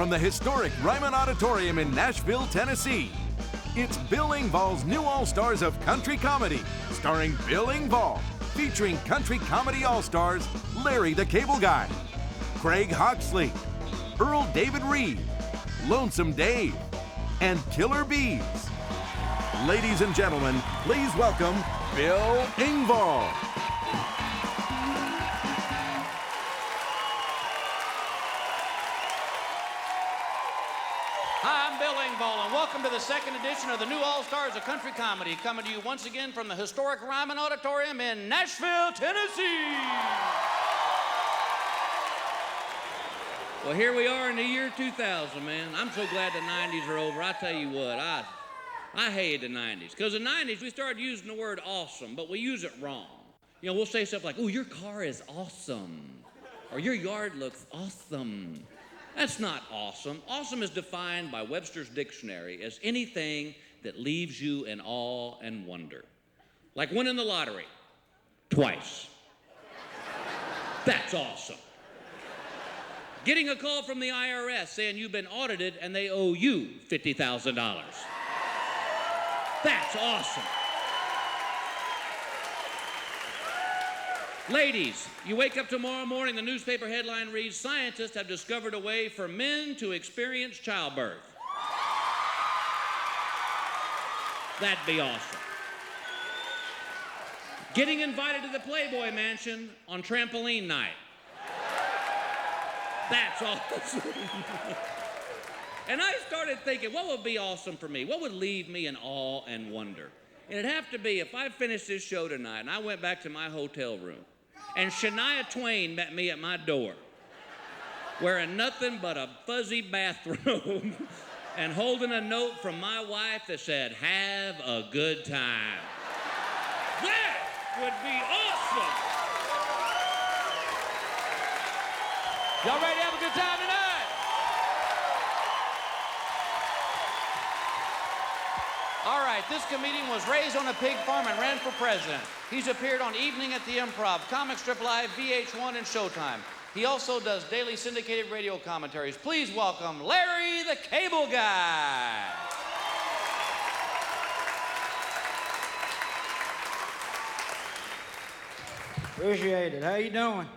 from the historic Ryman Auditorium in Nashville, Tennessee. It's Bill Engvall's new All-Stars of Country Comedy, starring Bill Engvall, featuring country comedy all-stars Larry the Cable Guy, Craig Hawksley, Earl David Reed, Lonesome Dave, and Killer Bees. Ladies and gentlemen, please welcome Bill Engvall. Hi, I'm Bill Engvall, and welcome to the second edition of the new All-Stars of Country Comedy, coming to you once again from the historic Ryman Auditorium in Nashville, Tennessee. Well, here we are in the year 2000, man. I'm so glad the 90s are over. I tell you what, I hated the 90s. Because the 90s, we started using the word awesome, but we use it wrong. You know, we'll say stuff like, oh, your car is awesome. Or your yard looks awesome. That's not awesome. Awesome is defined by Webster's Dictionary as anything that leaves you in awe and wonder. Like winning the lottery twice. That's awesome. Getting a call from the IRS saying you've been audited and they owe you $50,000. That's awesome. Ladies, you wake up tomorrow morning, the newspaper headline reads, scientists have discovered a way for men to experience childbirth. That'd be awesome. Getting invited to the Playboy Mansion on trampoline night. That's awesome. And I started thinking, what would be awesome for me? What would leave me in awe and wonder? And it'd have to be if I finished this show tonight and I went back to my hotel room and Shania Twain met me at my door wearing nothing but a fuzzy bathrobe and holding a note from my wife that said, have a good time. That would be awesome. Y'all ready to have a good time tonight? All right, this comedian was raised on a pig farm and ran for president. He's appeared on Evening at the Improv, Comic Strip Live, VH1, and Showtime. He also does daily syndicated radio commentaries. Please welcome Larry the Cable Guy. Appreciate it. How you doing?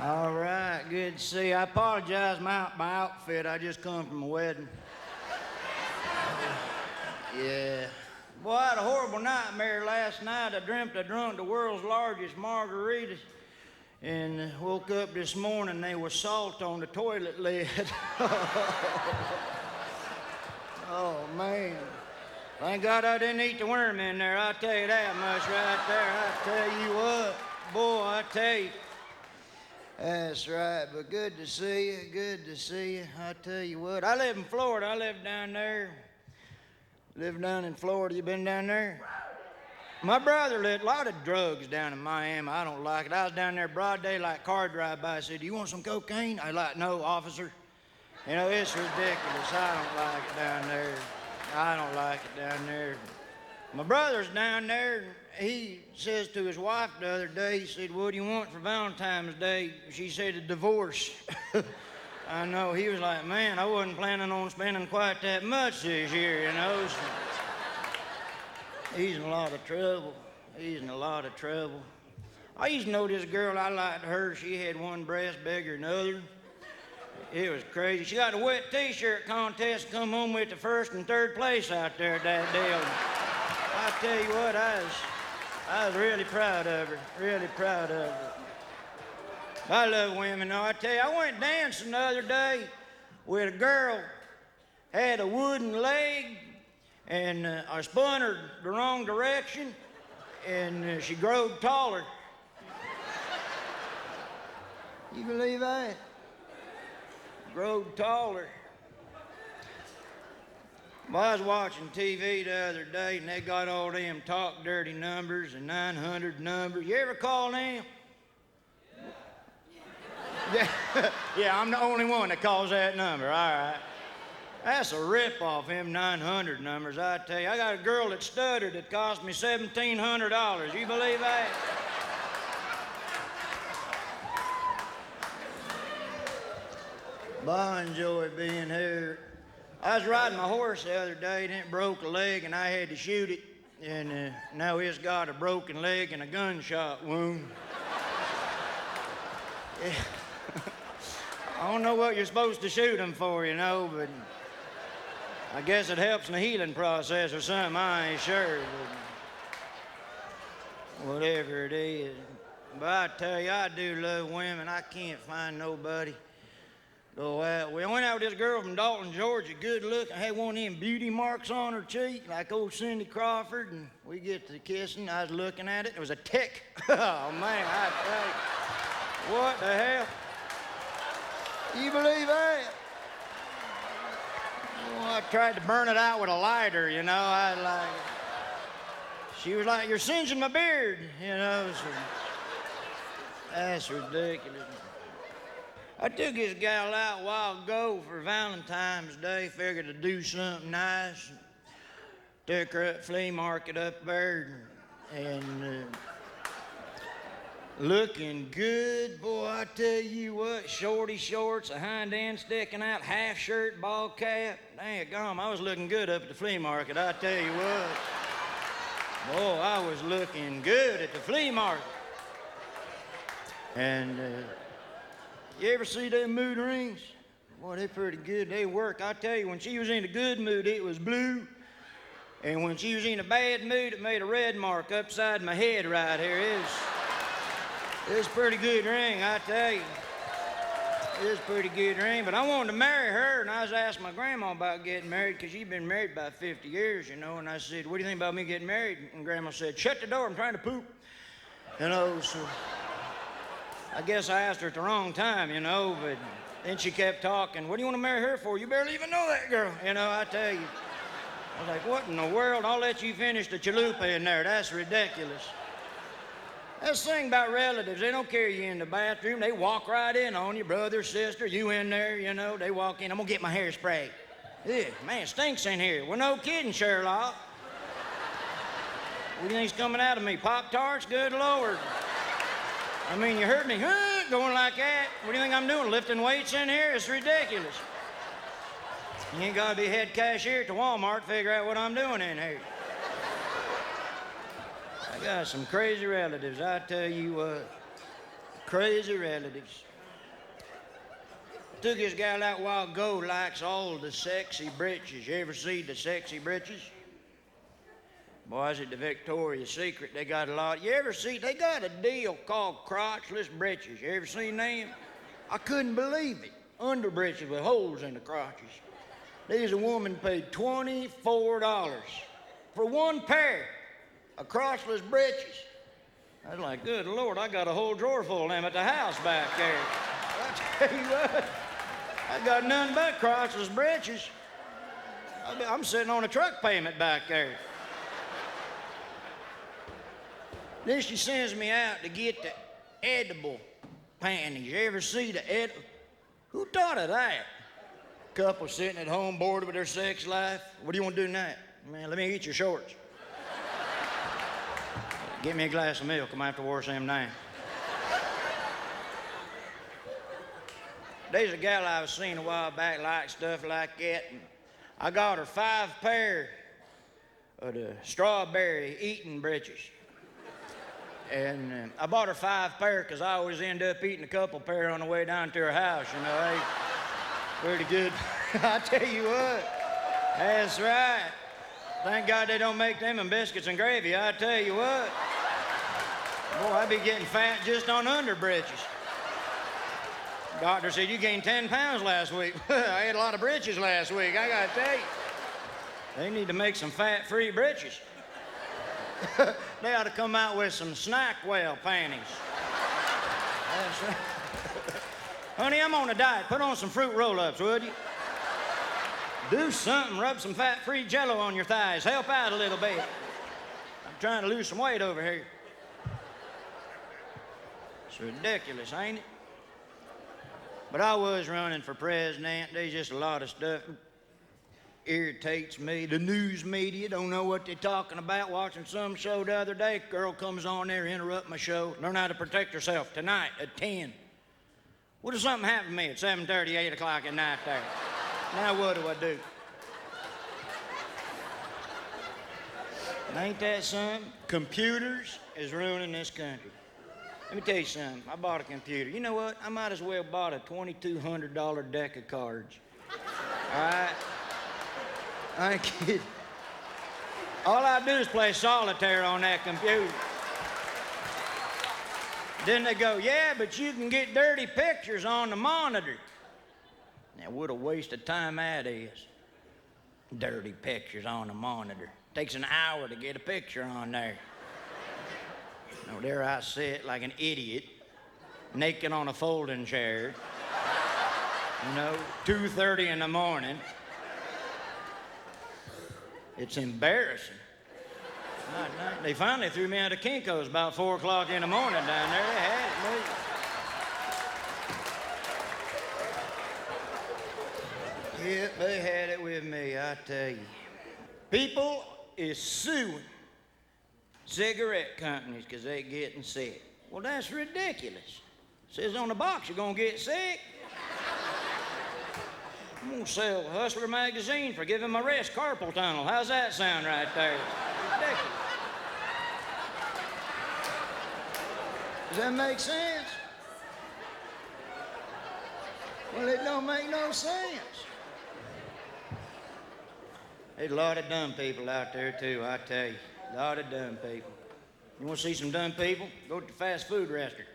All right, good to see you. I apologize my outfit. I just come from a wedding. Yeah. Boy, I had a horrible nightmare last night. I dreamt I drunk the world's largest margaritas and woke up this morning, there was salt on the toilet lid. Oh, man. Thank God I didn't eat the worm in there. I'll tell you that much right there. I tell you what, boy, I tell you. That's right, but good to see you, good to see you. I tell you what, I live in Florida. I live down there. Live down in Florida. You been down there? My brother lit a lot of drugs down in Miami. I don't like it. I was down there broad daylight, car drive-by. I said, do you want some cocaine? I like, no, officer. You know, it's ridiculous. I don't like it down there. I don't like it down there. My brother's down there. He says to his wife the other day, he said, what do you want for Valentine's Day? She said, a divorce. I know, he was like, man, I wasn't planning on spending quite that much this year, you know. So he's in a lot of trouble. He's in a lot of trouble. I used to know this girl, I liked her. She had one breast bigger than the other. It was crazy. She got a wet t-shirt contest and come home with the first and third place out there at that deal. I tell you what, I was really proud of her, really proud of her. I love women, though. I tell you, I went dancing the other day with a girl, had a wooden leg, and I spun her the wrong direction, and she growed taller. You believe that? Growed taller. Well, I was watching TV the other day, and they got all them talk dirty numbers and 900 numbers. You ever call them? Yeah, I'm the only one that calls that number, all right. That's a rip-off, them 900 numbers, I tell you. I got a girl that stuttered that cost me $1,700. You believe that? But I enjoy being here. I was riding my horse the other day and it broke a leg and I had to shoot it. And now it's got a broken leg and a gunshot wound. Yeah. I don't know what you're supposed to shoot him for, you know, but I guess it helps in the healing process or something. I ain't sure, but whatever it is. But I tell you, I do love women. I can't find nobody go out. We went out with this girl from Dalton, Georgia, good looking. Had one of them beauty marks on her cheek, like old Cindy Crawford, and we get to kissing. I was looking at it. It was a tick. Oh, man, I tell you. What the hell? You believe that? Well, I tried to burn it out with a lighter, you know. She was like, you're singeing my beard, you know. So, that's ridiculous. I took this gal out a while ago for Valentine's Day, figured to do something nice. Took her up flea market up there and looking good, boy, I tell you what, shorty shorts, a hind end sticking out, half shirt, ball cap. Dang gum, I was looking good up at the flea market, I tell you what. Boy, I was looking good at the flea market. And you ever see them mood rings? Boy, they're pretty good. They work. I tell you, when she was in a good mood, it was blue. And when she was in a bad mood, it made a red mark upside my head right here. It's a pretty good ring, I tell you. It's a pretty good ring. But I wanted to marry her, and I was asking my grandma about getting married, because she'd been married about 50 years, you know. And I said, what do you think about me getting married? And Grandma said, shut the door, I'm trying to poop. You know, so I guess I asked her at the wrong time, you know, but then she kept talking. What do you want to marry her for? You barely even know that girl. You know, I tell you. I was like, what in the world? I'll let you finish the chalupa in there. That's ridiculous. That's the thing about relatives. They don't carry you in the bathroom. They walk right in on you, brother, sister, you in there, you know. They walk in. I'm going to get my hairspray. Yeah, man, it stinks in here. Well, no kidding, Sherlock. What do you think's coming out of me? Pop-Tarts? Good Lord. I mean, you heard me, going like that. What do you think I'm doing, lifting weights in here? It's ridiculous. You ain't got to be head cashier at the Walmart to figure out what I'm doing in here. I got some crazy relatives, I tell you what. Crazy relatives. Took this gal out a while ago, likes all the sexy britches. You ever see the sexy britches? Boys, at the Victoria's Secret, they got a lot. You ever see, they got a deal called crotchless britches. You ever seen them? I couldn't believe it. Under britches with holes in the crotches. There's a woman paid $24 for one pair of crotchless britches. I was like, good Lord, I got a whole drawer full of them at the house back there. I tell you what, I got nothing but crotchless britches. I'm sitting on a truck payment back there. Then she sends me out to get the edible panties. You ever see the edible? Who thought of that? Couple sitting at home bored with their sex life. What do you want to do tonight? Man, let me eat your shorts. Get me a glass of milk. I'm going to have to wash them down. There's a gal I was seeing a while back like stuff like that. And I got her 5 pair of the strawberry eating britches. And I bought her 5 pair because I always end up eating a couple pair on the way down to her house, you know. Hey, pretty good. I tell you what, that's right. Thank God they don't make them in biscuits and gravy, I tell you what. Boy, I be getting fat just on under britches. Doctor said, you gained 10 pounds last week. I ate a lot of britches last week, I gotta tell you. They need to make some fat-free britches. They ought to come out with some Snackwell panties. That's right. Honey, I'm on a diet. Put on some fruit roll-ups, would you? Do something. Rub some fat-free Jell-O on your thighs. Help out a little bit. I'm trying to lose some weight over here. It's ridiculous, ain't it? But I was running for president. There's just a lot of stuff irritates me. The news media don't know what they're talking about. Watching some show the other day, a girl comes on there, interrupt my show. Learn how to protect herself tonight at 10. What if something happened to me at 7:30, 8 o'clock at night there? Now what do I do? And ain't that something? Computers is ruining this country. Let me tell you something. I bought a computer. You know what? I might as well bought a $2,200 deck of cards. All right? I ain't kidding. All I do is play solitaire on that computer. Then they go, yeah, but you can get dirty pictures on the monitor. Now, what a waste of time that is. Dirty pictures on the monitor. Takes an hour to get a picture on there. Now, there I sit like an idiot, naked on a folding chair, 2:30 in the morning. It's embarrassing. They finally threw me out of Kinko's about 4 o'clock in the morning down there. They had it, me. Yep, they had it with me, I tell you. People is suing cigarette companies because they getting sick. Well, that's ridiculous. It says on the box you're gonna get sick. I'm gonna sell Hustler magazine for giving my wrist carpal tunnel. How's that sound right there? Ridiculous. Does that make sense? Well, it don't make no sense. There's a lot of dumb people out there, too, I tell you. A lot of dumb people. You want to see some dumb people? Go to the fast food restaurant.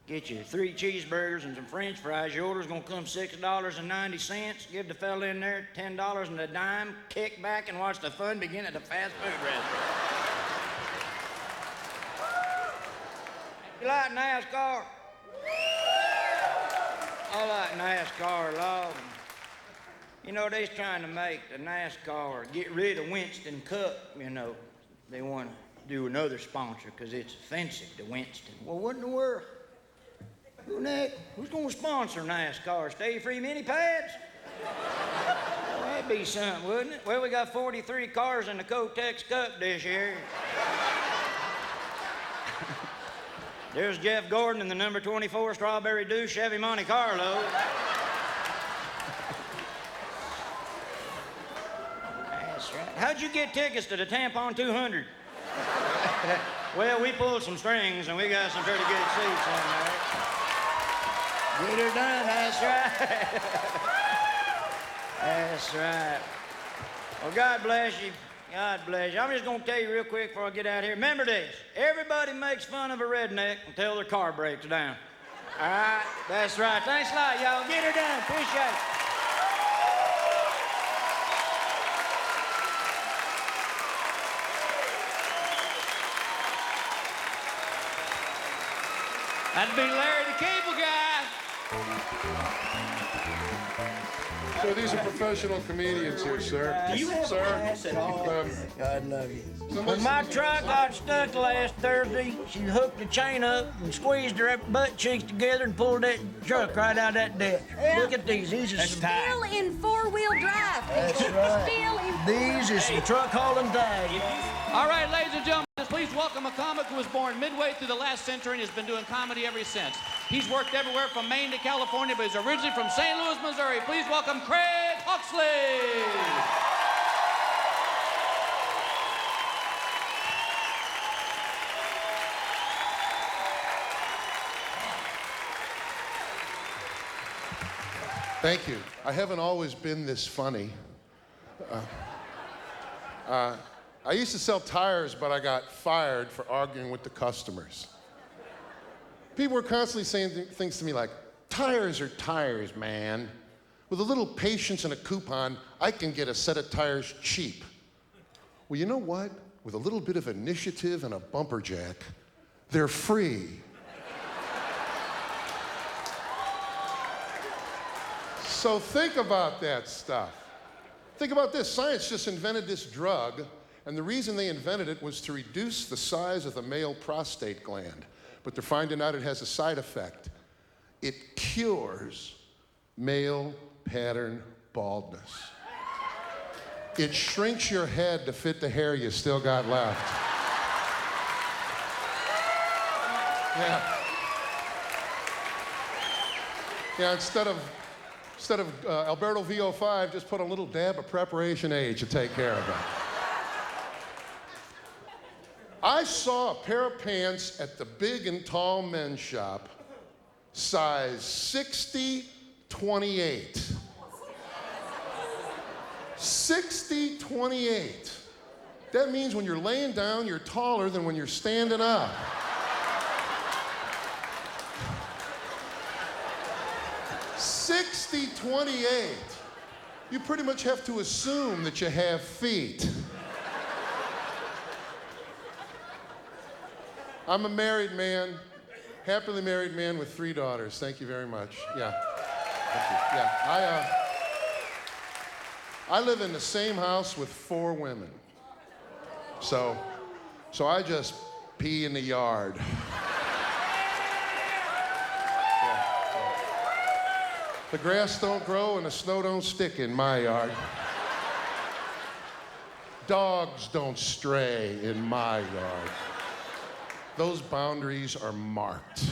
Get you 3 cheeseburgers and some French fries. Your order's going to come $6.90. Give the fella in there $10 and a dime. Kick back and watch the fun begin at the fast food restaurant. You like NASCAR? I like NASCAR a lot. You know, they's trying to make the NASCAR get rid of Winston Cup, They want to do another sponsor because it's offensive to Winston. Well, what in the world? Who's going to sponsor NASCAR? Stay-free mini pads? Well, that'd be something, wouldn't it? Well, we got 43 cars in the Kotex Cup this year. There's Jeff Gordon in the number 24 Strawberry Dew Chevy Monte Carlo. That's right. How'd you get tickets to the Tampon 200? Well, we pulled some strings and we got some pretty good seats in there. Get her done, that's right. That's right. Well, God bless you. God bless you. I'm just going to tell you real quick before I get out of here. Remember this. Everybody makes fun of a redneck until their car breaks down. All right? That's right. Thanks a lot, y'all. Get her done. Appreciate it. That'd be Larry the Cable Guy. So these are professional comedians here, sir. Do you have sir? a class at all? God love you. When my truck got stuck last Thursday, she hooked the chain up and squeezed her butt cheeks together and pulled that truck right out of that deck. Look at these. These are Still in 4-wheel drive. That's right. Still in These is some truck hauling tag. All right, ladies and gentlemen, please welcome a comic who was born midway through the last century and has been doing comedy ever since. He's worked everywhere from Maine to California, but he's originally from St. Louis, Missouri. Please welcome Craig Huxley. Thank you. I haven't always been this funny. I used to sell tires, but I got fired for arguing with the customers. People were constantly saying things to me like, tires are tires, man. With a little patience and a coupon, I can get a set of tires cheap. Well, you know what? With a little bit of initiative and a bumper jack, they're free. So think about that stuff. Think about this. Science just invented this drug, and the reason they invented it was to reduce the size of the male prostate gland. But they're finding out it has a side effect. It cures male pattern baldness. It shrinks your head to fit the hair you still got left. Yeah. Yeah, instead of Alberto VO5, just put a little dab of Preparation A to take care of it. I saw a pair of pants at the big and tall men's shop, size 60-28. 60-28. That means when you're laying down, you're taller than when you're standing up. $60-28. You pretty much have to assume that you have feet. I'm a married man, happily married man with 3 daughters. Thank you very much. Yeah. Thank you. Yeah. I live in the same house with 4 women. So I just pee in the yard. The grass don't grow and the snow don't stick in my yard. Dogs don't stray in my yard. Those boundaries are marked.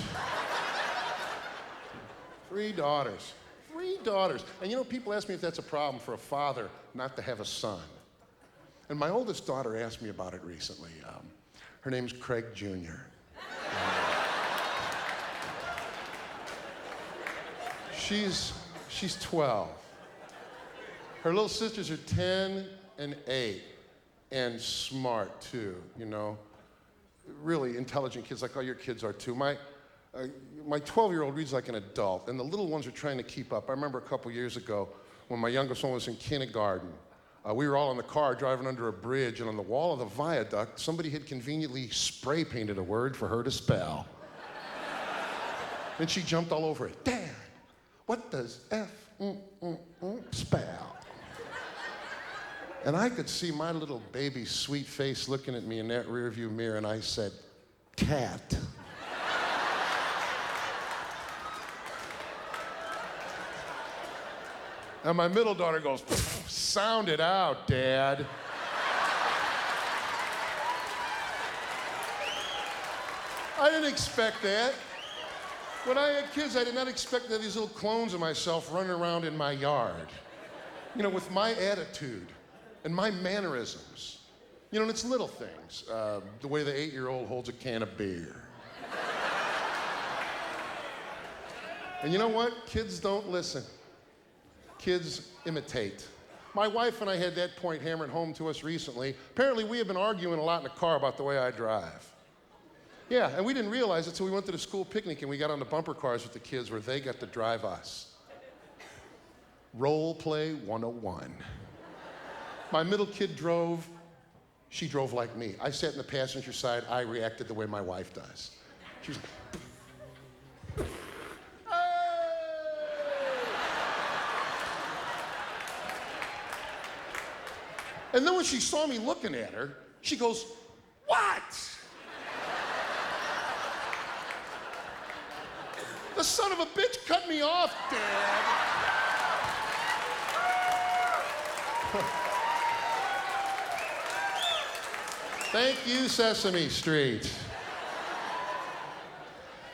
3 daughters. 3 daughters. And you know, people ask me if that's a problem for a father not to have a son. And my oldest daughter asked me about it recently. Her name's Craig Jr. She's 12. Her little sisters are 10 and 8, and smart too, you know. Really intelligent kids, like all your kids are too. My 12-year-old reads like an adult, and the little ones are trying to keep up. I remember a couple years ago when my youngest one was in kindergarten. We were all in the car driving under a bridge, and on the wall of the viaduct, somebody had conveniently spray painted a word for her to spell. Then she jumped all over it. Dad, what does spell? And I could see my little baby sweet face looking at me in that rearview mirror, and I said, cat. And my middle daughter goes, sound it out, Dad. I didn't expect that. When I had kids, I did not expect to have these little clones of myself running around in my yard. You know, with my attitude and my mannerisms. You know, and it's little things. The way the 8-year-old holds a can of beer. And you know what? Kids don't listen. Kids imitate. My wife and I had that point hammered home to us recently. Apparently, we have been arguing a lot in the car about the way I drive. Yeah, and we didn't realize it until we went to the school picnic and we got on the bumper cars with the kids where they got to drive us. Role play 101. My middle kid drove. She drove like me. I sat in the passenger side. I reacted the way my wife does. She was like, and then when she saw me looking at her, she goes, what? The son of a bitch cut me off, Dad. Thank you, Sesame Street.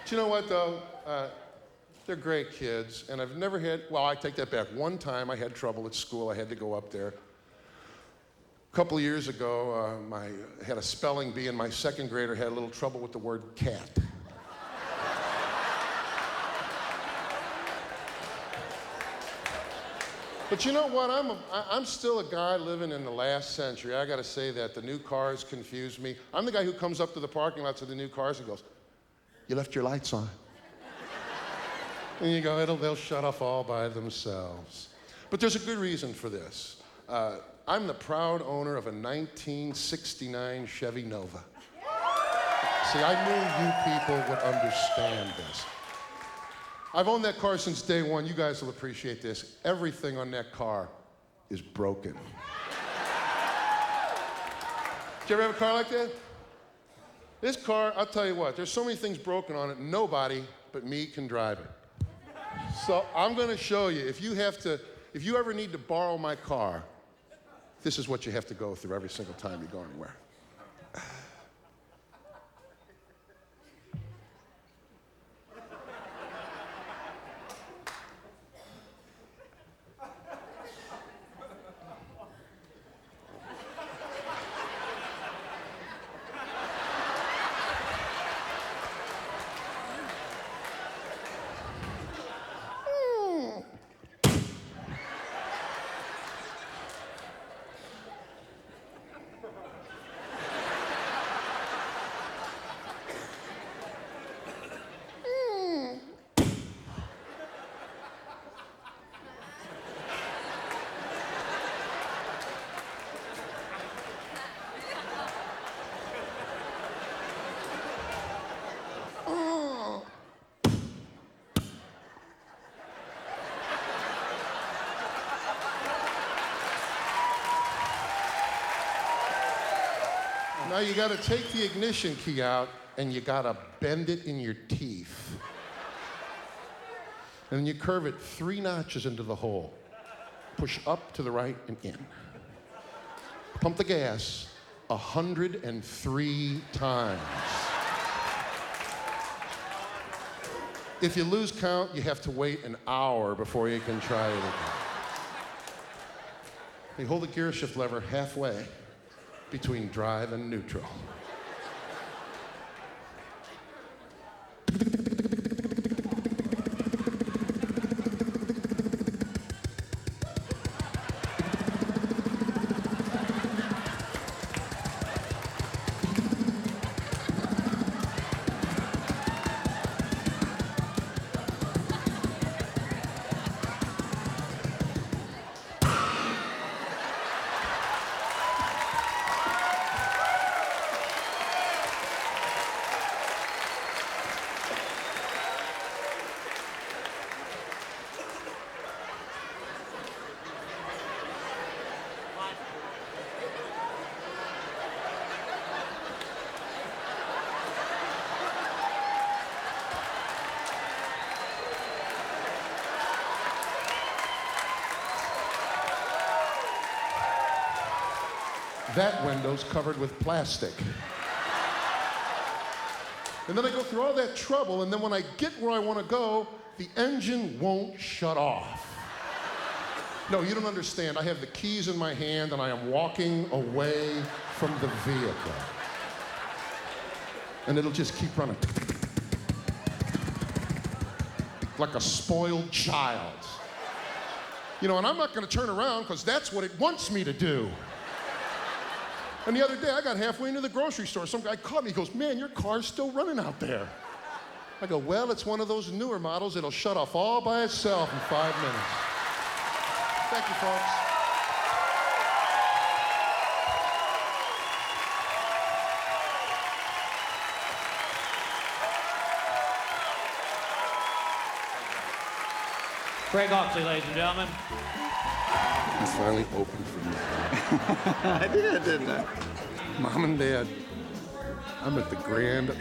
Do you know what, though? They're great kids, and I've never had, well, I take that back. One time I had trouble at school. I had to go up there. A couple of years ago, I had a spelling bee, and my second grader had a little trouble with the word cat. But you know what? I'm still a guy living in the last century. I got to say that. The new cars confuse me. I'm the guy who comes up to the parking lots of the new cars and goes, you left your lights on. And you go, they'll shut off all by themselves. But there's a good reason for this. I'm the proud owner of a 1969 Chevy Nova. See, I knew you people would understand this. I've owned that car since day one. You guys will appreciate this. Everything on that car is broken. Did you ever have a car like that? This car, I'll tell you what, there's so many things broken on it, nobody but me can drive it. So I'm gonna show you, if you ever need to borrow my car, this is what you have to go through every single time you go anywhere. Now you gotta take the ignition key out and you gotta bend it in your teeth. And then you curve it 3 notches into the hole. Push up to the right and in. Pump the gas 103 times. If you lose count, you have to wait an hour before you can try it again. You hold the gear shift lever halfway between drive and neutral. That window's covered with plastic. And then I go through all that trouble, and then when I get where I want to go, the engine won't shut off. No, you don't understand. I have the keys in my hand, and I am walking away from the vehicle. And it'll just keep running. Like a spoiled child. You know, and I'm not going to turn around, because that's what it wants me to do. And the other day, I got halfway into the grocery store. Some guy caught me. He goes, "Man, your car's still running out there." I go, "Well, it's one of those newer models. It'll shut off all by itself in 5 minutes." Thank you, folks. Craig Oxley, ladies and gentlemen. It's finally open for me. I did, didn't I? Mom and Dad, I'm at the grand old.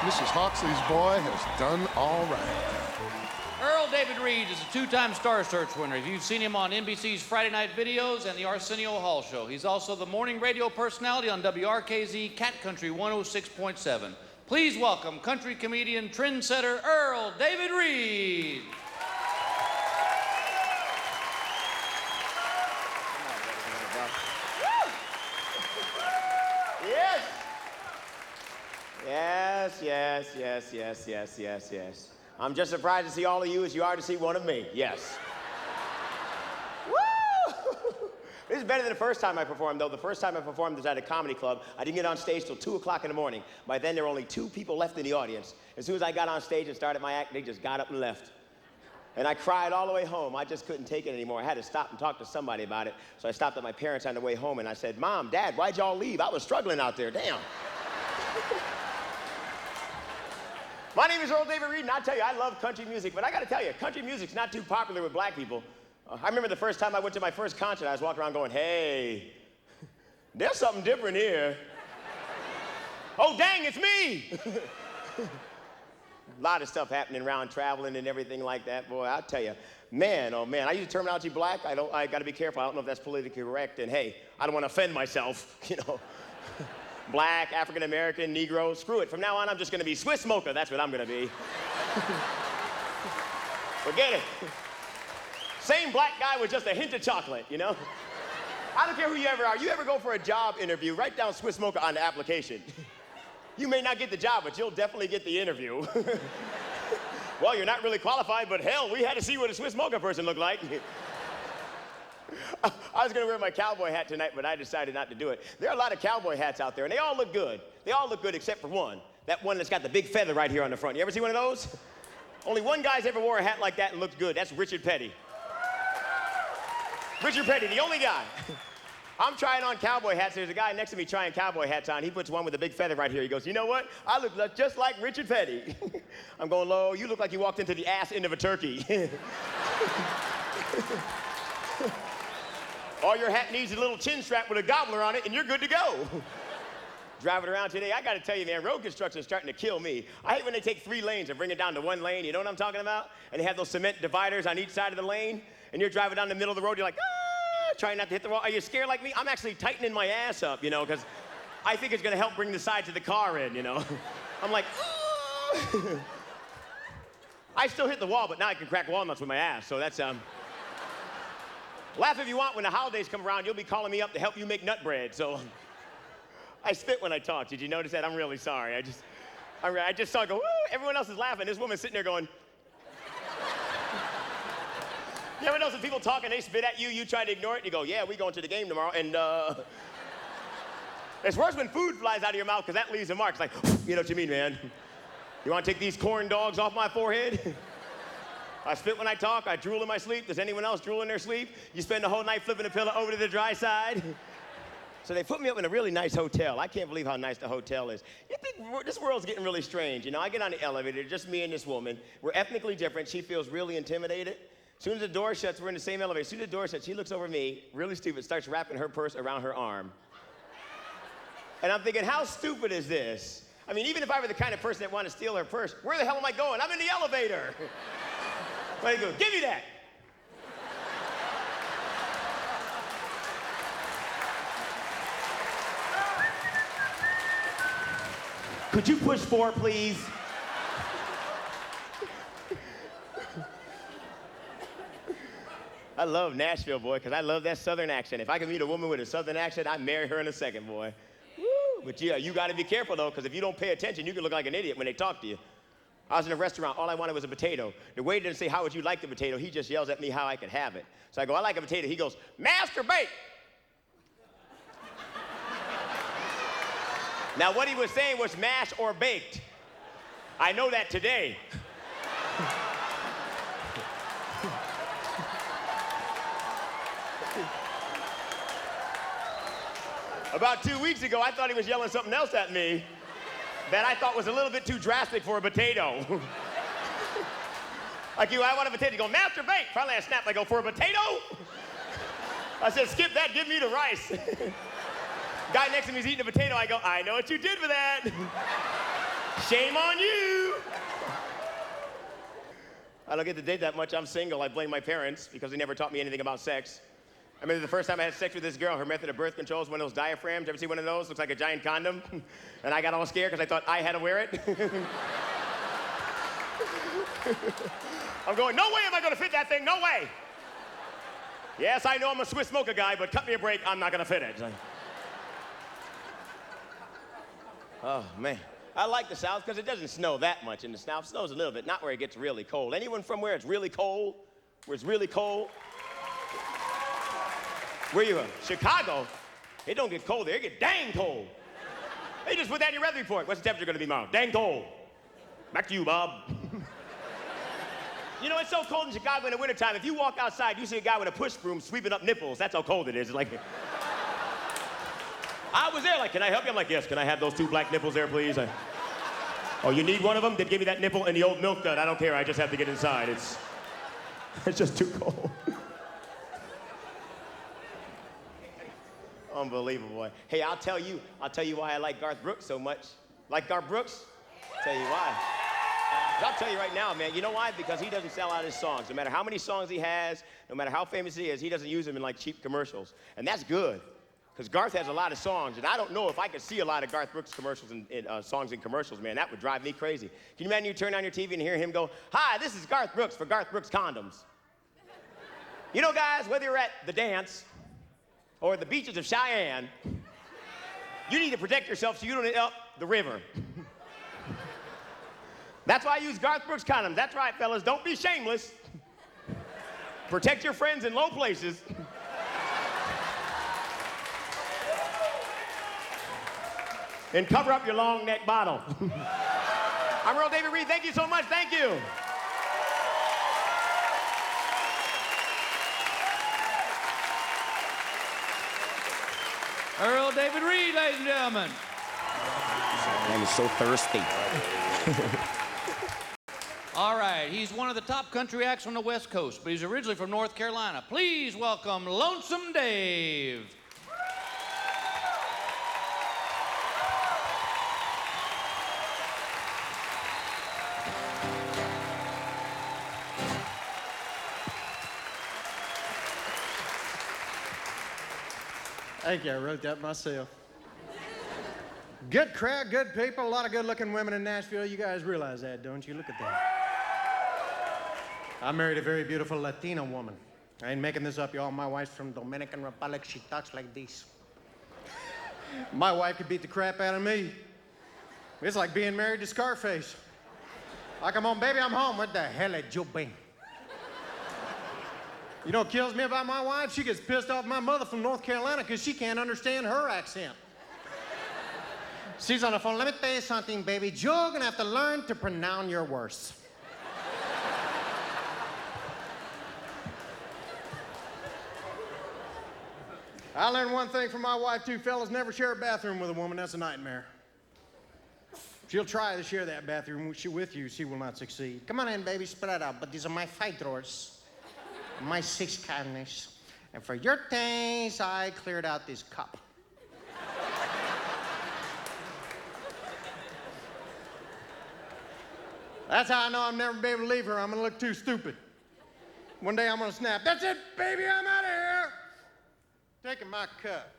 Mrs. Hawksley's boy has done all right. Earl David Reed is a 2-time Star Search winner. You've seen him on NBC's Friday Night Videos and the Arsenio Hall Show. He's also the morning radio personality on WRKZ Cat Country 106.7. Please welcome country comedian, trendsetter Earl David Reed. Yes. I'm just surprised to see all of you as you are to see one of me. Yes. Woo! This is better than the first time I performed, though. The first time I performed was at a comedy club. I didn't get on stage till 2 o'clock in the morning. By then, there were only 2 people left in the audience. As soon as I got on stage and started my act, they just got up and left. And I cried all the way home. I just couldn't take it anymore. I had to stop and talk to somebody about it. So I stopped at my parents on the way home, and I said, "Mom, Dad, why'd y'all leave? I was struggling out there. Damn." My name is Earl David Reed, and I tell you, I love country music, but I gotta tell you, country music's not too popular with black people. I remember the first time I went to my first concert, I was walking around going, "Hey, there's something different here. Oh, dang, it's me." A lot of stuff happening around traveling and everything like that. Boy, I'll tell you, man, oh man, I use the terminology black. I gotta be careful. I don't know if that's politically correct, and hey, I don't wanna offend myself, you know. Black, African American, Negro, screw it. From now on, I'm just gonna be Swiss Smoker. That's what I'm gonna be. Forget it. Same black guy with just a hint of chocolate, you know? I don't care who you ever are. You ever go for a job interview, write down Swiss Smoker on the application. You may not get the job, but you'll definitely get the interview. Well, you're not really qualified, but hell, we had to see what a Swiss Smoker person looked like. I was gonna wear my cowboy hat tonight, but I decided not to do it. There are a lot of cowboy hats out there, and they all look good. They all look good except for one. That one that's got the big feather right here on the front. You ever see one of those? Only one guy's ever wore a hat like that and looked good. That's Richard Petty. Richard Petty, the only guy. I'm trying on cowboy hats. There's a guy next to me trying cowboy hats on. He puts one with a big feather right here. He goes, "You know what? I look just like Richard Petty." I'm going, "Lo, you look like you walked into the ass end of a turkey." All your hat needs is a little chin strap with a gobbler on it, and you're good to go. Driving around today, I gotta tell you, man, road construction is starting to kill me. I hate when they take 3 lanes and bring it down to 1 lane, you know what I'm talking about? And they have those cement dividers on each side of the lane, and you're driving down the middle of the road, you're like, ah, trying not to hit the wall. Are you scared like me? I'm actually tightening my ass up, you know, because I think it's gonna help bring the sides of the car in, you know? I'm like, ah. I still hit the wall, but now I can crack walnuts with my ass, so that's, Laugh if you want, when the holidays come around, you'll be calling me up to help you make nut bread, so. I spit when I talk. Did you notice that? I'm really sorry. I just saw it go, woo! Everyone else is laughing. This woman's sitting there going. You ever notice when people talk and they spit at you, you try to ignore it, and you go, yeah, we going to the game tomorrow, and it's worse when food flies out of your mouth, because that leaves a mark. It's like, you know what you mean, man? You want to take these corn dogs off my forehead? I spit when I talk. I drool in my sleep. Does anyone else drool in their sleep? You spend the whole night flipping the pillow over to the dry side? So they put me up in a really nice hotel. I can't believe how nice the hotel is. You think this world's getting really strange. You know, I get on the elevator, just me and this woman. We're ethnically different. She feels really intimidated. As soon as the door shuts, we're in the same elevator. As soon as the door shuts, she looks over at me, really stupid, starts wrapping her purse around her arm. And I'm thinking, how stupid is this? I mean, even if I were the kind of person that wanted to steal her purse, where the hell am I going? I'm in the elevator. Where do you go? Give me that. Could you push 4, please? I love Nashville, boy, because I love that Southern accent. If I could meet a woman with a Southern accent, I'd marry her in a second, boy. Woo! But yeah, you got to be careful, though, because if you don't pay attention, you can look like an idiot when they talk to you. I was in a restaurant. All I wanted was a potato. The waiter didn't say, how would you like the potato? He just yells at me how I could have it. So I go, I like a potato. He goes, masturbate. Now, what he was saying was mashed or baked. I know that today. About 2 weeks ago, I thought he was yelling something else at me that I thought was a little bit too drastic for a potato. Like you, I want a potato. You go, masturbate. Finally, I snapped. I go, for a potato? I said, skip that. Give me the rice. Guy next to me is eating a potato. I go, I know what you did for that. Shame on you. I don't get to date that much. I'm single. I blame my parents because they never taught me anything about sex. I remember the first time I had sex with this girl, her method of birth control is one of those diaphragms. Ever see one of those? Looks like a giant condom. And I got all scared because I thought I had to wear it. I'm going, no way am I going to fit that thing. No way. Yes, I know I'm a Swiss smoker guy, but cut me a break. I'm not going to fit it. Oh, man. I like the South because it doesn't snow that much in the South. It snows a little bit, not where it gets really cold. Anyone from where it's really cold? Where it's really cold? Where you from? Chicago? It don't get cold there. It get dang cold. They just put that in your weather report. What's the temperature going to be tomorrow? Dang cold. Back to you, Bob. You know, it's so cold in Chicago in the wintertime. If you walk outside, you see a guy with a push broom sweeping up nipples. That's how cold it is. It's like... I was there, like, can I help you? I'm like, yes, can I have those 2 black nipples there, please? Oh, you need one of them? Then give me that nipple and the old milk dud. I don't care, I just have to get inside. It's just too cold. Unbelievable, boy. Hey, I'll tell you why I like Garth Brooks so much. Like Garth Brooks? I'll tell you why. I'll tell you right now, man, you know why? Because he doesn't sell out his songs. No matter how many songs he has, no matter how famous he is, he doesn't use them in, like, cheap commercials. And that's good. Because Garth has a lot of songs, and I don't know if I could see a lot of Garth Brooks commercials and songs in commercials, man. That would drive me crazy. Can you imagine you turn on your TV and hear him go, hi, this is Garth Brooks for Garth Brooks Condoms. You know, guys, whether you're at the dance or the beaches of Cheyenne, you need to protect yourself so you don't end up the river. That's why I use Garth Brooks condoms. That's right, fellas, don't be shameless. Protect your friends in low places. And cover up your long neck bottle. I'm Earl David Reed. Thank you so much. Thank you. Earl David Reed, ladies and gentlemen. Man is so thirsty. All right, he's one of the top country acts on the West Coast, but he's originally from North Carolina. Please welcome Lonesome Dave. Thank you, I wrote that myself. Good crowd, good people, a lot of good-looking women in Nashville. You guys realize that, don't you? Look at that. I married a very beautiful Latina woman. I ain't making this up, y'all. My wife's from Dominican Republic. She talks like this. My wife could beat the crap out of me. It's like being married to Scarface. I come home, baby, I'm home. What the hell had you been? You know what kills me about my wife? She gets pissed off my mother from North Carolina because she can't understand her accent. She's on the phone. Let me tell you something, baby. You're gonna have to learn to pronounce your words. I learned one thing from my wife, too, fellas. Never share a bathroom with a woman. That's a nightmare. She'll try to share that bathroom with you. She will not succeed. Come on in, baby. Spread out. But these are my 5 drawers. My 6 cabinets. And for your things, I cleared out this cup. That's how I know I'm never gonna be able to leave her. I'm gonna look too stupid. One day I'm gonna snap. That's it, baby, I'm out of here. Taking my cut.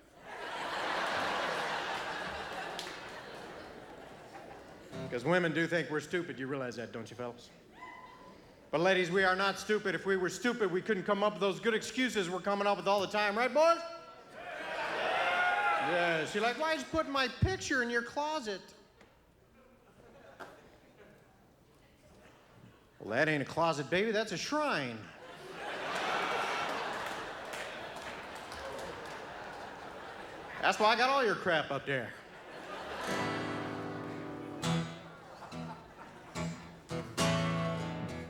Because women do think we're stupid. You realize that, don't you, fellas? But ladies, we are not stupid. If we were stupid, we couldn't come up with those good excuses we're coming up with all the time, right, boys? Yeah, she's like, why'd you put my picture in your closet? Well, that ain't a closet, baby, that's a shrine. That's why I got all your crap up there.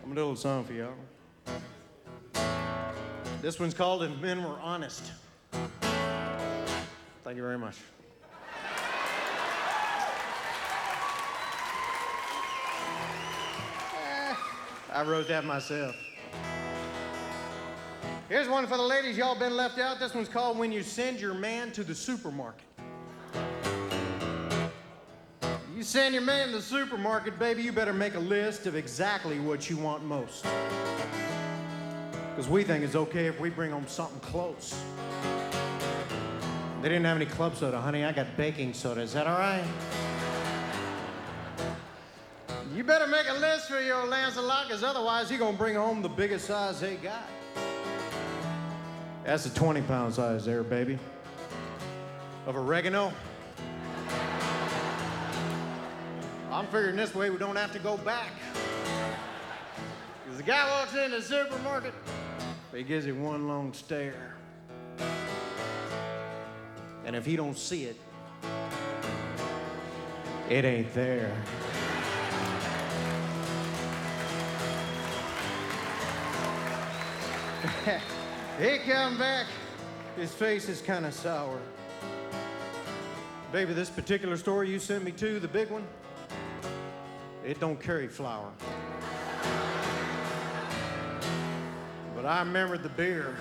I'm gonna do a little song for y'all. This one's called If Men Were Honest. Thank you very much. I wrote that myself. Here's one for the ladies, y'all been left out. This one's called When You Send Your Man to the Supermarket. You send your man to the supermarket, baby, you better make a list of exactly what you want most. Because we think it's okay if we bring home something close. They didn't have any club soda, honey. I got baking soda. Is that all right? You better make a list for your Lancelot, because otherwise he's going to bring home the biggest size they got. That's a 20-pound size there, baby. Of oregano. I'm figuring this way we don't have to go back. Because the guy walks into the supermarket, he gives him one long stare. And if he don't see it, it ain't there. He come back, his face is kind of sour. Baby, this particular store you sent me to, the big one, it don't carry flour. But I remembered the beer.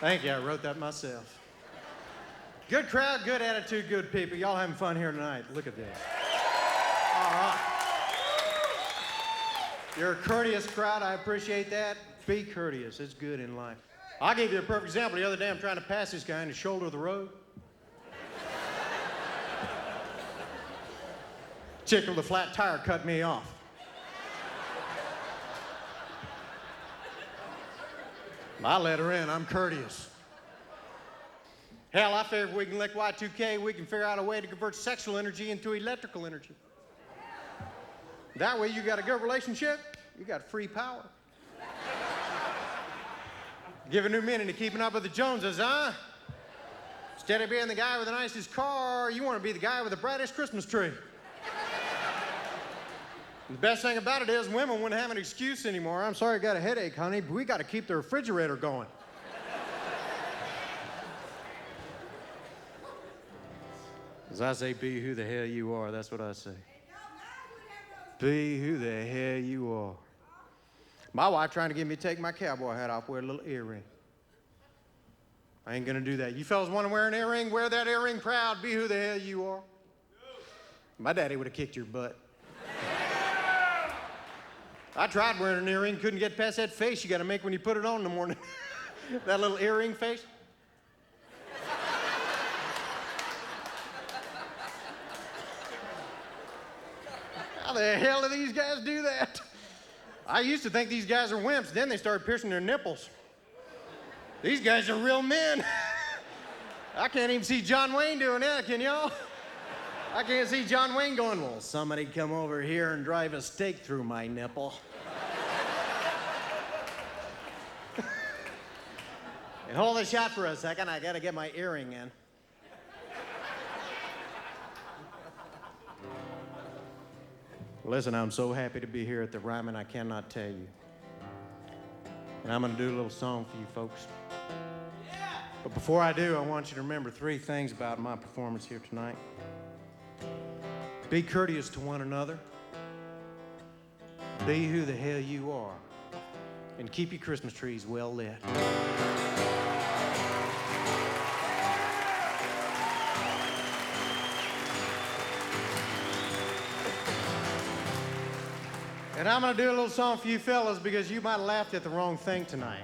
Thank you, I wrote that myself. Good crowd, good attitude, good people. Y'all having fun here tonight. Look at this. All right. You're a courteous crowd. I appreciate that. Be courteous. It's good in life. I'll give you a perfect example. The other day, I'm trying to pass this guy in the shoulder of the road. Chick with a flat tire cut me off. I let her in. I'm courteous. Hell, I figure if we can lick Y2K, we can figure out a way to convert sexual energy into electrical energy. That way, you got a good relationship, you got free power. Give a new meaning to keeping up with the Joneses, huh? Instead of being the guy with the nicest car, you want to be the guy with the brightest Christmas tree. The best thing about it is women wouldn't have an excuse anymore. I'm sorry I got a headache, honey, but we got to keep the refrigerator going. As I say, be who the hell you are, that's what I say. Be who the hell you are. My wife trying to get me to take my cowboy hat off, wear a little earring. I ain't gonna do that. You fellas wanna wear an earring? Wear that earring proud. Be who the hell you are. My daddy would have kicked your butt. I tried wearing an earring, couldn't get past that face you gotta make when you put it on in the morning. That little earring face. How the hell do these guys do that? I used to think these guys are wimps, then they started piercing their nipples. These guys are real men. I can't even see John Wayne doing that, can y'all? I can't see John Wayne going, well, somebody come over here and drive a stake through my nipple. And hold the shot for a second, I gotta get my earring in. Listen, I'm so happy to be here at the Ryman, I cannot tell you. And I'm gonna do a little song for you folks. But before I do, I want you to remember 3 things about my performance here tonight. Be courteous to one another. Be who the hell you are. And keep your Christmas trees well lit. And I'm gonna do a little song for you fellas because you might have laughed at the wrong thing tonight.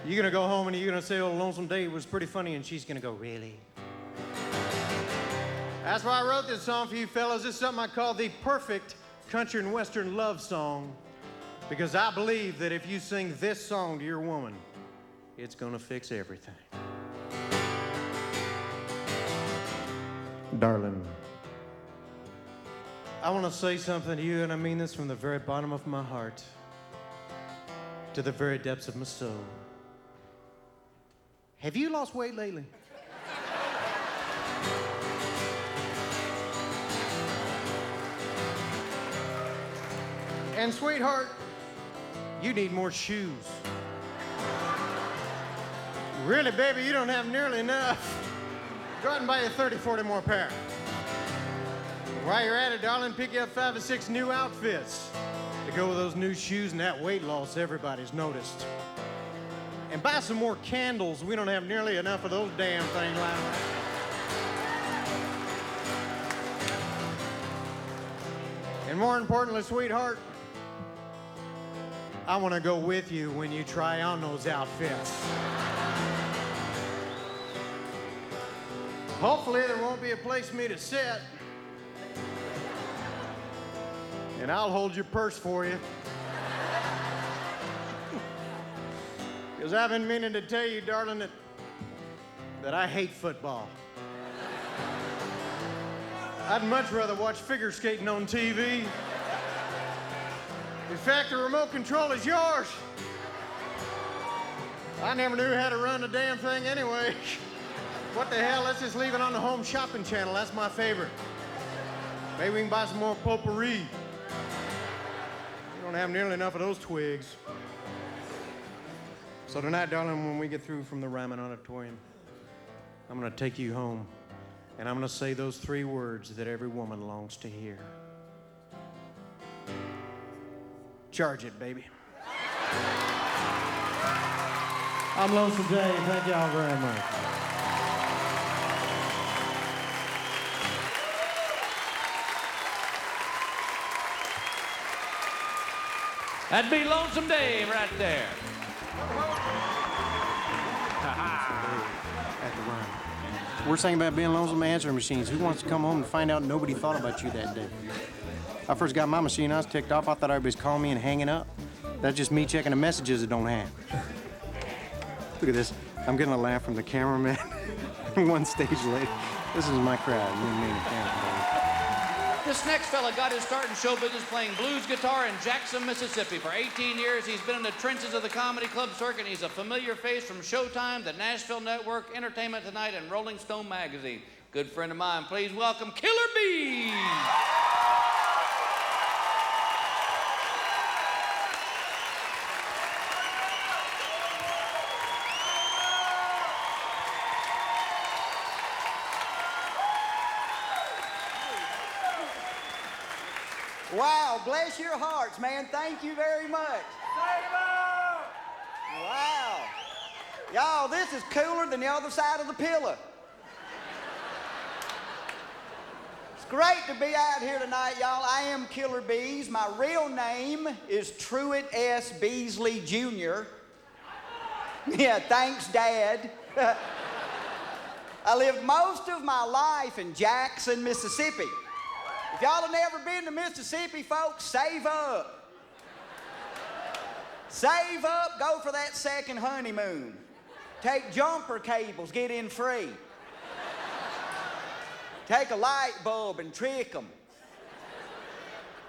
You're gonna go home and you're gonna say, oh, Lonesome Dave was pretty funny, and she's gonna go, really? That's why I wrote this song for you fellas. This is something I call the perfect country and western love song, because I believe that if you sing this song to your woman, it's gonna fix everything. Darling, I want to say something to you, and I mean this from the very bottom of my heart to the very depths of my soul. Have you lost weight lately? And sweetheart, you need more shoes. Really, baby, you don't have nearly enough. Go out and buy you 30, 40 more pair. While you're at it, darling, pick you up 5 or 6 new outfits to go with those new shoes and that weight loss everybody's noticed. And buy some more candles. We don't have nearly enough of those damn things lying around. And more importantly, sweetheart, I want to go with you when you try on those outfits. Hopefully there won't be a place for me to sit. And I'll hold your purse for you. Because I've been meaning to tell you, darling, that I hate football. I'd much rather watch figure skating on TV. In fact, the remote control is yours. I never knew how to run the damn thing anyway. What the hell, let's just leave it on the home shopping channel. That's my favorite. Maybe we can buy some more potpourri. We don't have nearly enough of those twigs. So tonight, darling, when we get through from the Ryman Auditorium, I'm gonna take you home, and I'm gonna say those 3 words that every woman longs to hear. Charge it, baby. I'm Lonesome Dave. Thank y'all very much. That'd be Lonesome Dave right there. At the Ryman. We're saying about being lonesome answering machines. Who wants to come home and find out nobody thought about you that day? I first got my machine, I was ticked off. I thought everybody's calling me and hanging up. That's just me checking the messages that don't hang. Look at this. I'm getting a laugh from the cameraman. One stage later. This is my crowd. Me and the cameraman. This next fella got his start in show business playing blues guitar in Jackson, Mississippi. For 18 years, he's been in the trenches of the comedy club circuit. He's a familiar face from Showtime, the Nashville Network, Entertainment Tonight, and Rolling Stone magazine. Good friend of mine. Please welcome Killer Bees. Wow, bless your hearts, man. Thank you very much. Wow. Y'all, this is cooler than the other side of the pillow. It's great to be out here tonight, y'all. I am Killer Bees. My real name is Truett S. Beasley Jr. Yeah, thanks, Dad. I lived most of my life in Jackson, Mississippi. If y'all have never been to Mississippi, folks, save up. Save up, go for that second honeymoon. Take jumper cables, get in free. Take a light bulb and trick them.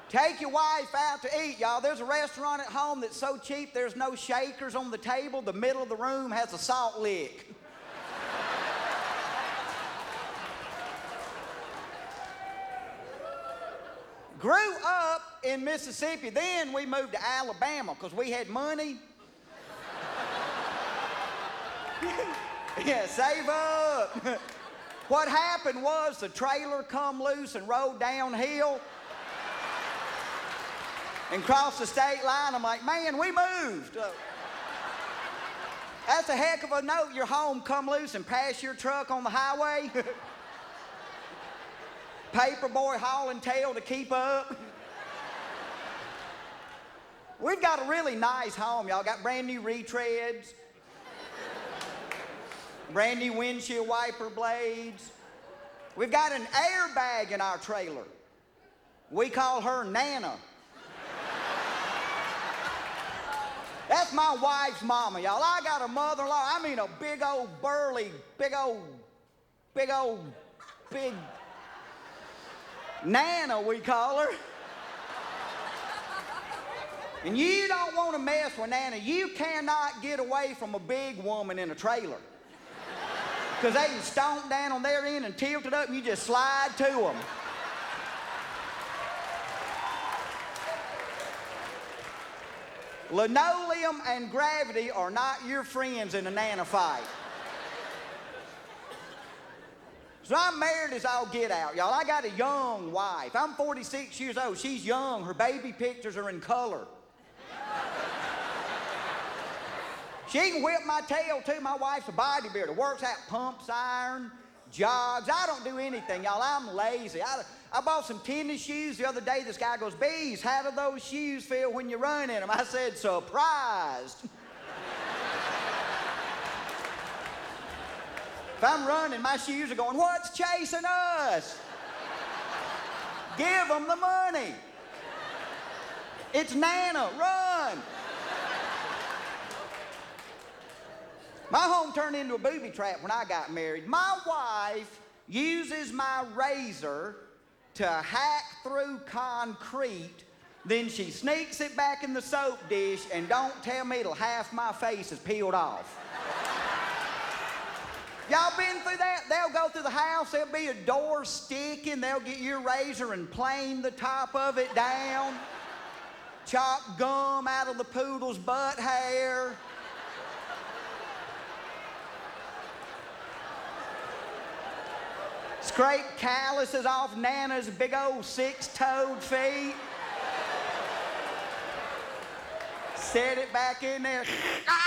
Take your wife out to eat, y'all. There's a restaurant at home that's so cheap there's no shakers on the table. The middle of the room has a salt lick. Grew up in Mississippi, then we moved to Alabama because we had money. Yeah, save up. What happened was the trailer come loose and rode downhill and crossed the state line. I'm like, man, we moved. That's a heck of a note. Your home come loose and pass your truck on the highway. Paperboy hauling tail to keep up. We've got a really nice home, y'all. Got brand new retreads, brand new windshield wiper blades. We've got an airbag in our trailer. We call her Nana. That's my wife's mama, y'all. I got a mother-in-law. I mean a big old burly, big Nana, we call her. And you don't want to mess with Nana. You cannot get away from a big woman in a trailer. Because they can stomp down on their end and tilt it up and you just slide to them. Linoleum and gravity are not your friends in a Nana fight. So I'm married as all get out, y'all. I got a young wife. I'm 46 years old. She's young. Her baby pictures are in color. She can whip my tail, too. My wife's a bodybuilder. Works out, pumps iron, jogs. I don't do anything, y'all. I'm lazy. I bought some tennis shoes the other day. This guy goes, Bees, how do those shoes feel when you run in them? I said, surprised. If I'm running, my shoes are going, what's chasing us? Give them the money. It's Nana, run. My home turned into a booby trap when I got married. My wife uses my razor to hack through concrete, then she sneaks it back in the soap dish and don't tell me till half my face is peeled off. Y'all been through that? They'll go through the house, there'll be a door sticking, they'll get your razor and plane the top of it down, chop gum out of the poodle's butt hair. Scrape calluses off Nana's big old six-toed feet. Set it back in there. Ah!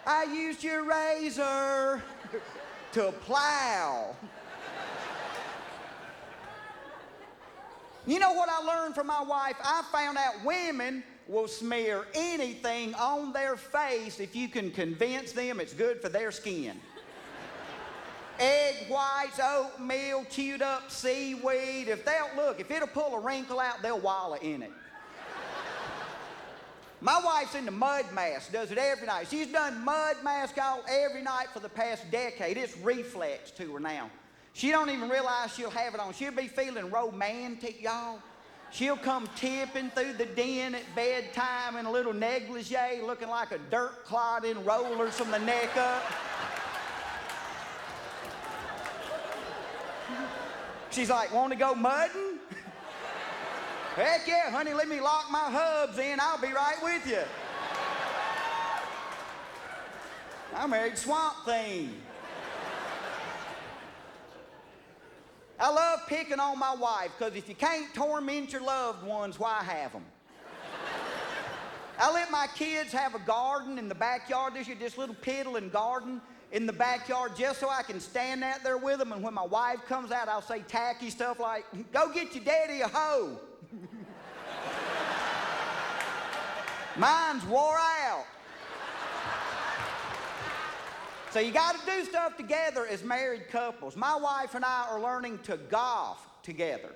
I used your razor to plow. You know what I learned from my wife? I found out women will smear anything on their face if you can convince them it's good for their skin. Egg whites, oatmeal, chewed up seaweed. If it'll pull a wrinkle out, they'll wallow in it. My wife's into mud masks, does it every night. She's done mud mask every night for the past decade. It's reflex to her now. She don't even realize she'll have it on. She'll be feeling romantic, y'all. She'll come tipping through the den at bedtime in a little negligee, looking like a dirt clod in rollers from the neck up. She's like, want to go mudding? Heck yeah, honey, let me lock my hubs in. I'll be right with you. I married Swamp Thing. I love picking on my wife, because if you can't torment your loved ones, why have them? I let my kids have a garden in the backyard this year, this little piddling garden in the backyard, just so I can stand out there with them, and when my wife comes out, I'll say tacky stuff like, "Go get your daddy a hoe." Mine's wore out. So you got to do stuff together as married couples. My wife and I are learning to golf together.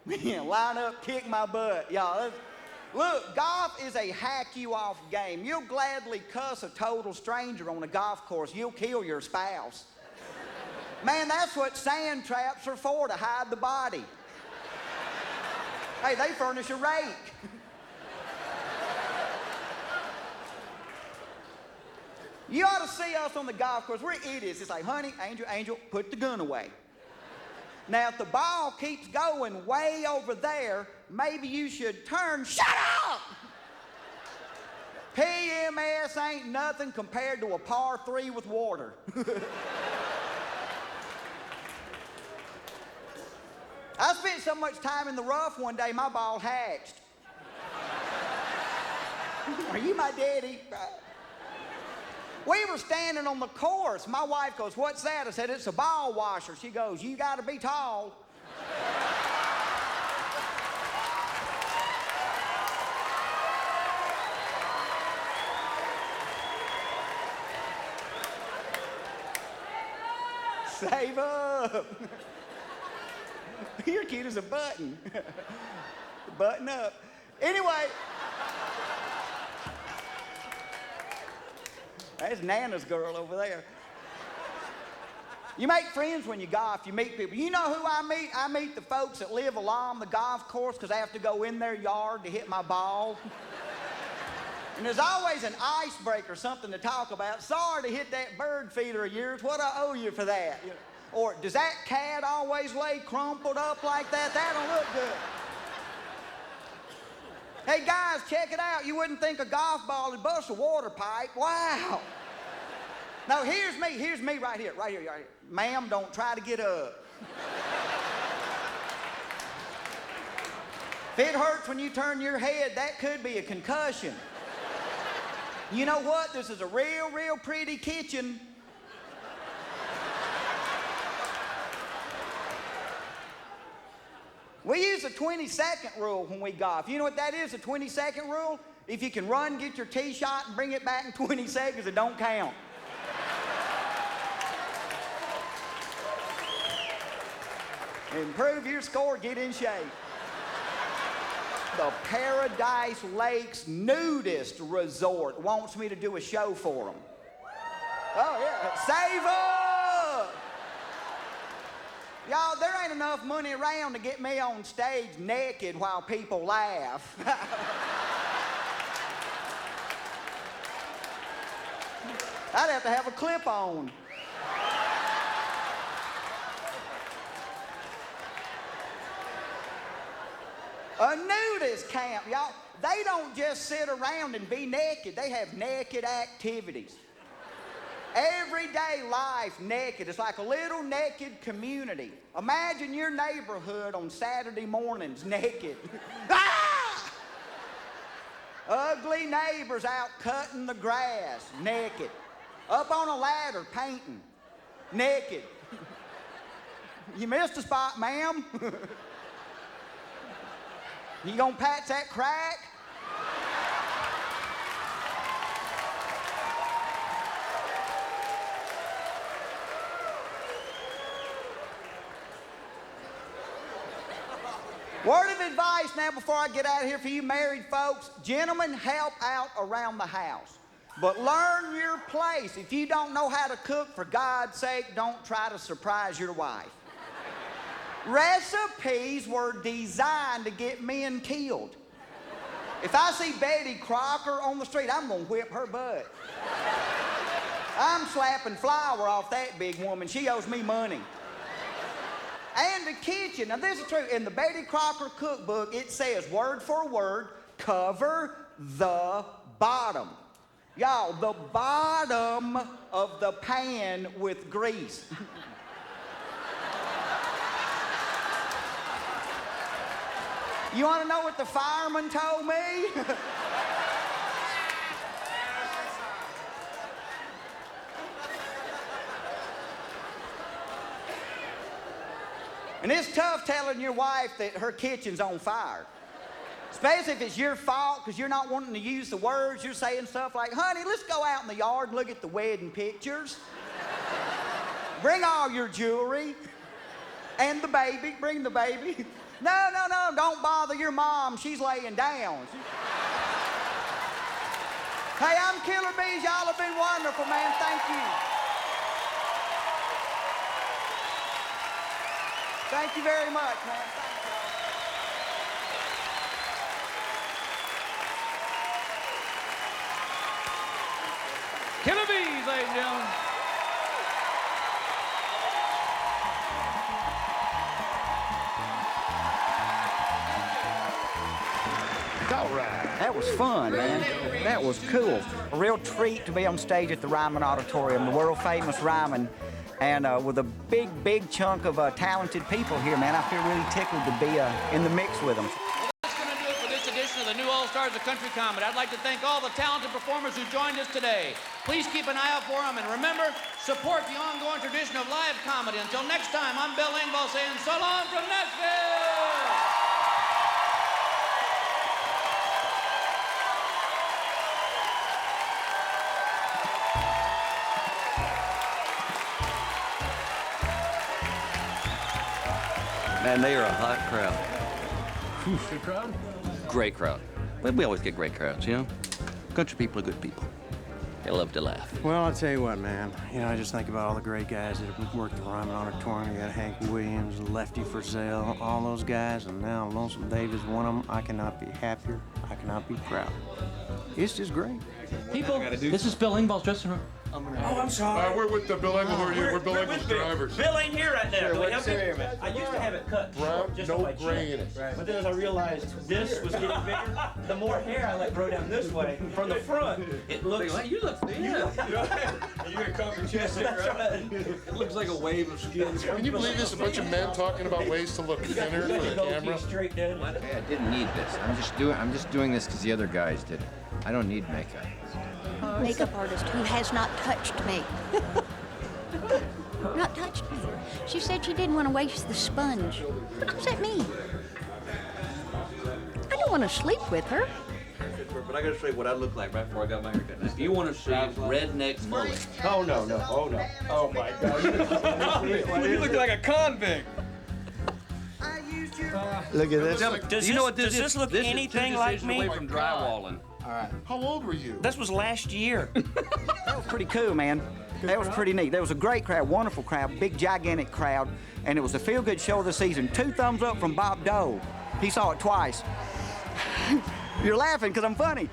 Line up, kick my butt. Y'all, look, golf is a hack you off game. You'll gladly cuss a total stranger on a golf course. You'll kill your spouse. Man, that's what sand traps are for, to hide the body. Hey, they furnish a rake. You ought to see us on the golf course. We're idiots. It's like, "Honey, Angel, Angel, put the gun away." Now, if the ball keeps going way over there, maybe you should turn. Shut up! PMS ain't nothing compared to a par 3 with water. I spent so much time in the rough one day, my ball hatched. Are you my daddy? We were standing on the course. My wife goes, "What's that?" I said, "It's a ball washer." She goes, "You got to be tall." Save up. You're cute as a button. Button up. Anyway. There's Nana's girl over there. You make friends when you golf. You meet people. You know who I meet? I meet the folks that live along the golf course because I have to go in their yard to hit my ball. And there's always an icebreaker, something to talk about. "Sorry to hit that bird feeder of yours. What I owe you for that?" Or, "Does that cat always lay crumpled up like that? That don't look good." "Hey, guys, check it out. You wouldn't think a golf ball would bust a water pipe. Wow." No, here's me right here. "Ma'am, don't try to get up. If it hurts when you turn your head, that could be a concussion. You know what? This is a real, real pretty kitchen." We use a 20-second rule when we golf. You know what that is, a 20-second rule? If you can run, get your tee shot, and bring it back in 20 seconds, it don't count. Improve your score, get in shape. The Paradise Lakes Nudist Resort wants me to do a show for them. Oh, yeah. Save up! Y'all, there ain't enough money around to get me on stage naked while people laugh. I'd have to have a clip on. A nudist camp, y'all. They don't just sit around and be naked. They have naked activities. Everyday life naked. It's like a little naked community. Imagine your neighborhood on Saturday mornings naked. Ah! Ugly neighbors out cutting the grass naked. Up on a ladder painting naked. You missed a spot, ma'am. You gonna patch that crack? Word of advice now before I get out of here for you married folks. Gentlemen, help out around the house. But learn your place. If you don't know how to cook, for God's sake, don't try to surprise your wife. Recipes were designed to get men killed. If I see Betty Crocker on the street, I'm gonna whip her butt. I'm slapping flour off that big woman. She owes me money. And the kitchen. Now, this is true. In the Betty Crocker cookbook, it says, word for word, cover the bottom. Y'all, the bottom of the pan with grease. You want to know what the fireman told me? And it's tough telling your wife that her kitchen's on fire. Especially if it's your fault because you're not wanting to use the words. You're saying stuff like, honey, let's go out in the yard and look at the wedding pictures. Bring all your jewelry. And the baby. Bring the baby. No, no, no, don't bother your mom. She's laying down. Hey, I'm Killer Bees. Y'all have been wonderful, man. Thank you. Thank you very much, man. Thank you. Killer Bees, ladies and gentlemen. All right. That was fun, man. That was cool. A real treat to be on stage at the Ryman Auditorium, the world-famous Ryman, and with a big chunk of talented people here, man. I feel really tickled to be in the mix with them. That's going to do it for this edition of the New All-Stars of Country Comedy. I'd like to thank all the talented performers who joined us today. Please keep an eye out for them, and remember, support the ongoing tradition of live comedy. Until next time, I'm Bill Engvall saying so long from Nashville! Man, they are a hot crowd. Good crowd? Great crowd. But we always get great crowds, you know? Country people are good people. They love to laugh. Well, I'll tell you what, man. You know, I just think about all the great guys that have worked the Ryman Auditorium. You got Hank Williams, Lefty Frizzell, all those guys, and now Lonesome Dave is one of them. I cannot be happier. I cannot be prouder. It's just great. People, this is Bill Engvall's dressing room. Oh, I'm sorry. We're with the Bill Engvall. Who are you? We're Bill Engvall's drivers. Bill ain't here right now. Sure, Can we what's help the you? name? I used to have it cut Brown, short, just no on my gray chin. in it. But then as I realized this was getting bigger, the more hair I let grow down this way from the front, it looks. Hey, you look thin. You're gonna cover your chest in, right? It looks like a wave of skin. Can you believe there's a bunch of men talking about ways to look thinner for the camera? Straight down. Hey, I didn't need this. I'm just doing this because the other guys did it. I don't need makeup. Makeup artist who has not touched me. Not touched me. She said she didn't want to waste the sponge. What does that mean? I don't want to sleep with her. But I gotta show you what I look like right before I got my haircut. Now, if you want to see redneck mullet. Oh, no. Oh, no. Oh, my God. You look like a convict. Look at this. Does You know what this is? this look This is anything two like decisions me? away from drywalling. How old were you? This was last year. That was pretty cool, man. That was pretty neat. There was a great crowd, wonderful crowd, big, gigantic crowd, and it was a feel-good show of the season. 2 thumbs up from Bob Dole. He saw it twice. You're laughing because I'm funny.